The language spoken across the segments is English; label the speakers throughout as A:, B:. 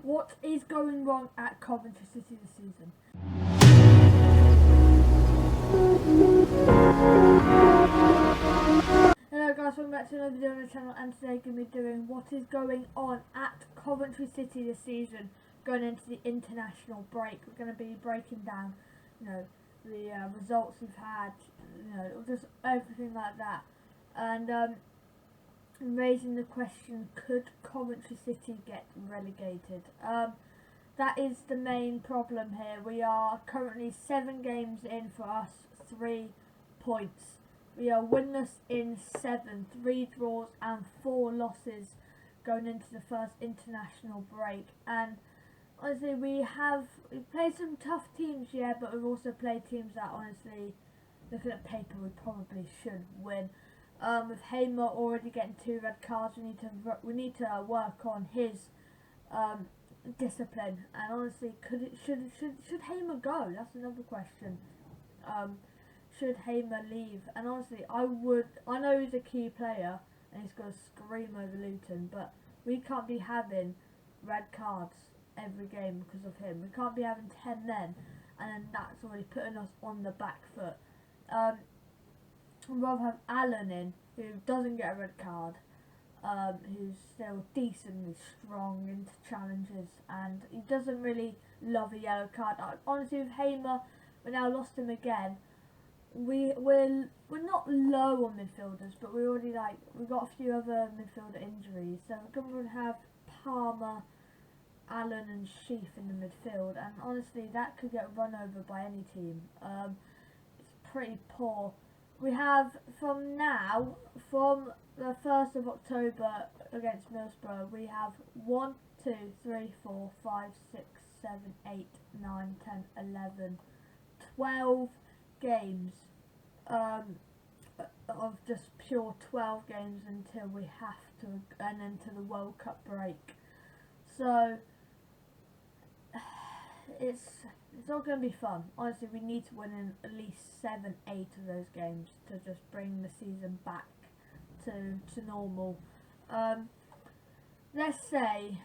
A: What is going wrong at Coventry City this season? Hello guys, welcome back to another video on the channel, and today we're going to be doing what is going on at Coventry City this season, going into the international break. We're going to be breaking down, the results we've had, just everything like that, and raising the question, could Coventry City get relegated? That is the main problem here. We are currently 7 games in for us, 3 points. We are winless in 7, 3 draws and 4 losses going into the first international break. And honestly, we've played some tough teams, yeah, but we've also played teams that honestly, looking at paper, we probably should win. With Hamer already getting 2 red cards, we need to work on his discipline. And honestly, should Hamer go? That's another question. Should Hamer leave? And honestly, I know he's a key player and he's going to scream over Luton, but we can't be having red cards every game because of him. We can't be having 10 men, and then that's already putting us on the back foot. We'd rather have Alan in, who doesn't get a red card, who's still decently strong into challenges, and he doesn't really love a yellow card. Honestly, with Hamer, we now lost him again. We're not low on midfielders, but we've got a few other midfielder injuries, so we're going to have Palmer, Allen and Sheaf in the midfield, and honestly that could get run over by any team. It's pretty poor. We have from the 1st of October against Middlesbrough, we have 1, 2, 3, 4, 5, 6, 7, 8, 9, 10, 11, 12 games of just pure 12 games until we have to, and into the World Cup break. So it's not going to be fun. Honestly, we need to win in at least 7, 8 of those games to just bring the season back to normal. Let's say,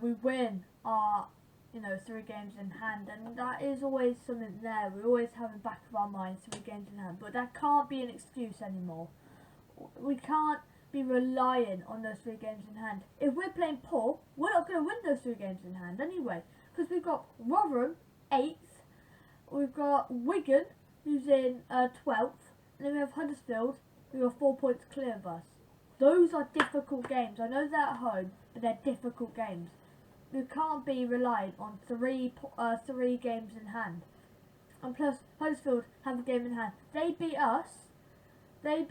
A: we win our 3 games in hand, and that is always something there. We always have in the back of our minds 3 games in hand, but that can't be an excuse anymore. We can't be relying on those 3 games in hand. If we're playing poor, we're not going to win those 3 games in hand anyway, because we've got Rotherham 8th, we've got Wigan who's in 12th, and then we have Huddersfield who are 4 points clear of us. Those are difficult games. I know they're at home, but they're difficult games. We can't be reliant on 3 games in hand. And plus, Huddersfield have a game in hand. They beat us. They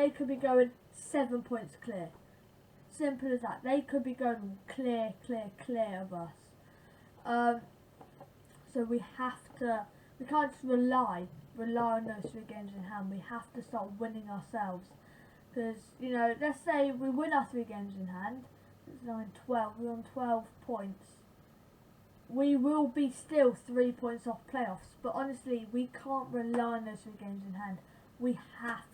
A: could be going 7 points clear. Simple as that. They could be going clear of us. So we can't just rely on those 3 games in hand. We have to start winning ourselves. Because, let's say we win our 3 games in hand. 9, 12, we're on 12 points. We will be still 3 points off playoffs, but honestly, we can't rely on those 3 games in hand. We have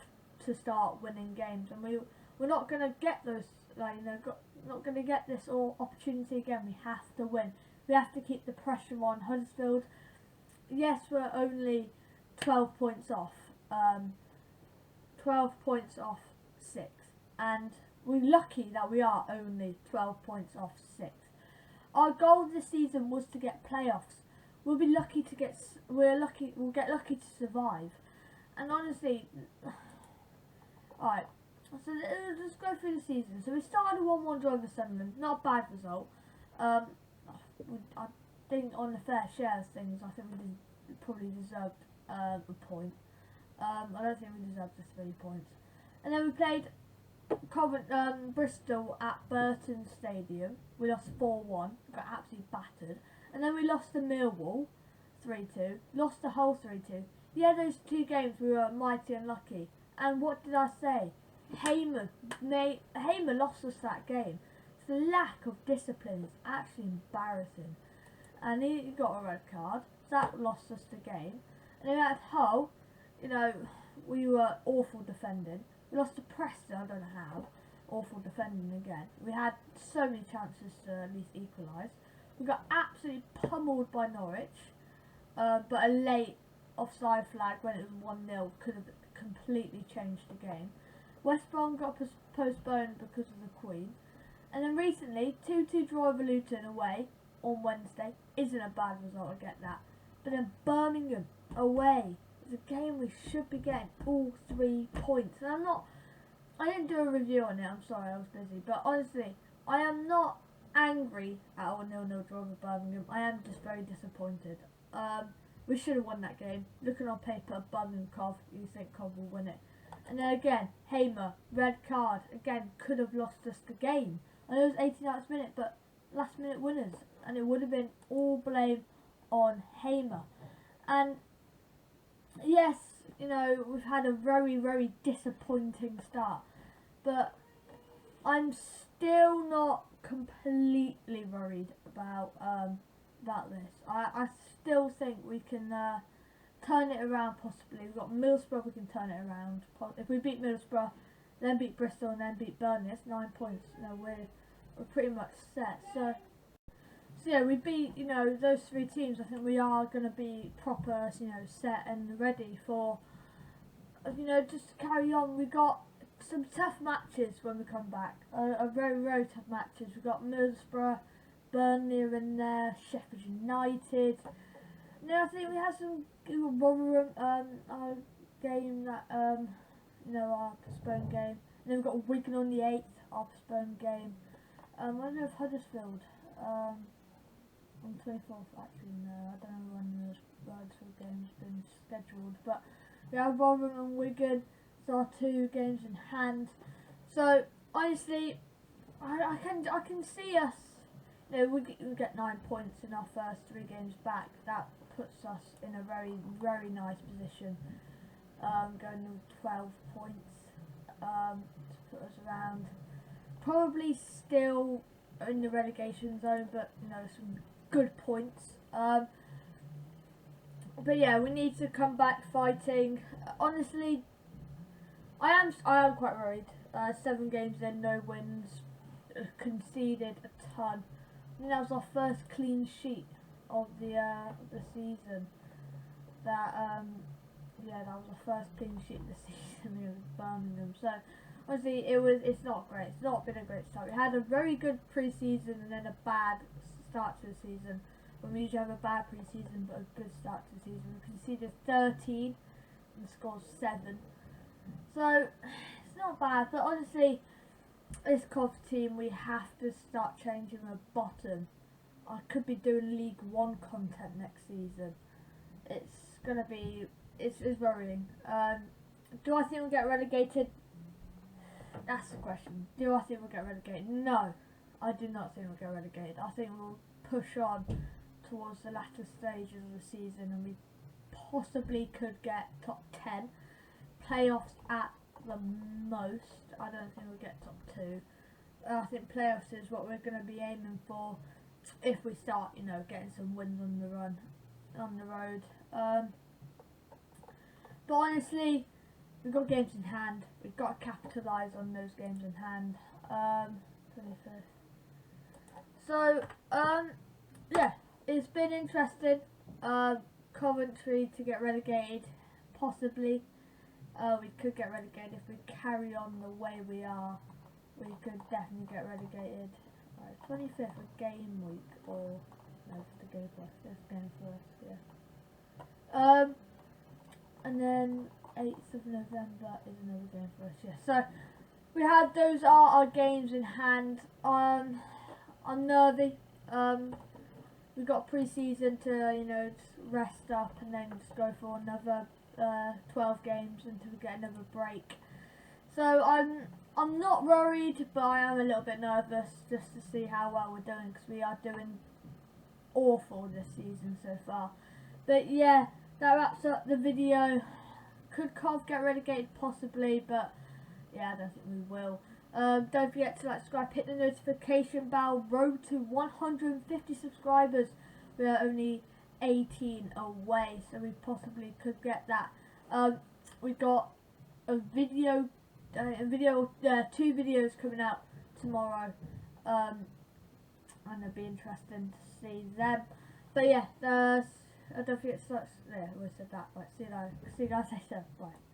A: to start winning games, and we're not going to get those, not going to get this opportunity again. We have to win. We have to keep the pressure on Huddersfield. Yes, we're only 12 points off. 12 points off 6, and we're lucky that we are only 12 points off 6. Our goal this season was to get playoffs. We'll get lucky to survive. And honestly, alright, so let's go through the season. So we started a 1-1 draw with Sunderland, not a bad result. I think on the fair share of things, I think we probably deserved a point. I don't think we deserved the 3 points. And then we played Bristol at Burton Stadium. We lost 4-1, got absolutely battered. And then we lost to Millwall 3-2, lost the whole 3-2. Yeah, those 2 games we were mighty unlucky. And what did I say? Hamer lost us that game. The lack of discipline is actually embarrassing. And he got a red card, so that lost us the game. And then at Hull, we were awful defending. We lost to Preston, I don't know how. Awful defending again. We had so many chances to at least equalise. We got absolutely pummeled by Norwich, but a late offside flag when it was 1-0 could have completely changed the game. West Brom got postponed because of the Queen. And then recently, 2-2 draw with Luton away on Wednesday isn't a bad result, I get that. But then Birmingham away is a game we should be getting all 3 points. And I didn't do a review on it, I'm sorry, I was busy. But honestly, I am not angry at our 0-0 draw with Birmingham. I am just very disappointed. We should have won that game. Looking on paper, Birmingham Cov, you think Cov will win it. And then again, Hamer, red card, again, could have lost us the game. I know it was 89th minute, but last minute winners. And it would have been all blame on Hamer. And yes, you know, we've had a very, very disappointing start. But I'm still not completely worried about this. I still think we can turn it around possibly. We've got Middlesbrough, we can turn it around. If we beat Middlesbrough, then beat Bristol and then beat Burnley, that's 9 points. You know, we're pretty much set. So yeah, we beat, you know, those 3 teams. I think we are going to be proper, you know, set and ready for, you know, just to carry on. We got some tough matches when we come back. Very, very tough matches. We've got Middlesbrough, Burnley are in there, Sheffield United. And then I think we had some Rotherham, our game that, you know, our postponed game. And then we've got Wigan on the 8th, our postponed game. I don't know if Huddersfield, on the 24th, actually, no, I don't know when the Huddersfield game's been scheduled, but we have Rotherham and Wigan, so our 2 games in hand. So honestly, I can see us, you know, we get 9 points in our first 3 games back. That puts us in a very, very nice position, going to 12 points, to put us around, probably still in the relegation zone, but you know, some good points. But yeah, we need to come back fighting. Honestly, I am quite worried. 7 games in, no wins, conceded a ton. I think that was our first clean sheet of the season. That yeah, that was our first clean sheet of the season against Birmingham. So obviously it's not great. It's not been a great start. We had a very good pre-season and then a bad start to the season. When we usually have a bad pre-season but a good start to the season. We conceded 13 and scored 7. So it's not bad, but honestly, this Cov team, we have to start changing the bottom. I could be doing League 1 content next season. It's gonna be, it's worrying. Do I think we'll get relegated? That's the question. Do I think we'll get relegated? No, I do not think we'll get relegated. I think we'll push on towards the latter stages of the season and we possibly could get top 10. Playoffs at the most. I don't think we'll get top 2. I think playoffs is what we're going to be aiming for if we start, you know, getting some wins on the road. But honestly, we've got games in hand. We've got to capitalise on those games in hand. 25th. So, yeah, it's been interesting. Coventry to get relegated, possibly. We could get relegated if we carry on the way we are. We could definitely get relegated. Right, 25th a game week, or no, it's the game first. Yes, game first. Yeah. And then 8th of November is another game for us. Yeah. So we had those are our games in hand. I'm nervy. We've got pre-season to, you know, just rest up and then just go for another 12 games until we get another break. So I'm not worried, but I am a little bit nervous just to see how well we're doing, because we are doing awful this season so far. But yeah, that wraps up the video. Could Cov get relegated? Possibly, but yeah, I don't think we will. Don't forget to like, subscribe, hit the notification bell. Road to 150 subscribers. We are only 18 away, so we possibly could get that. We've got a video, 2 videos coming out tomorrow. and it'll be interesting to see them. But yeah, I don't think it's such. Yeah, we said that. Right, see you guys later. Bye.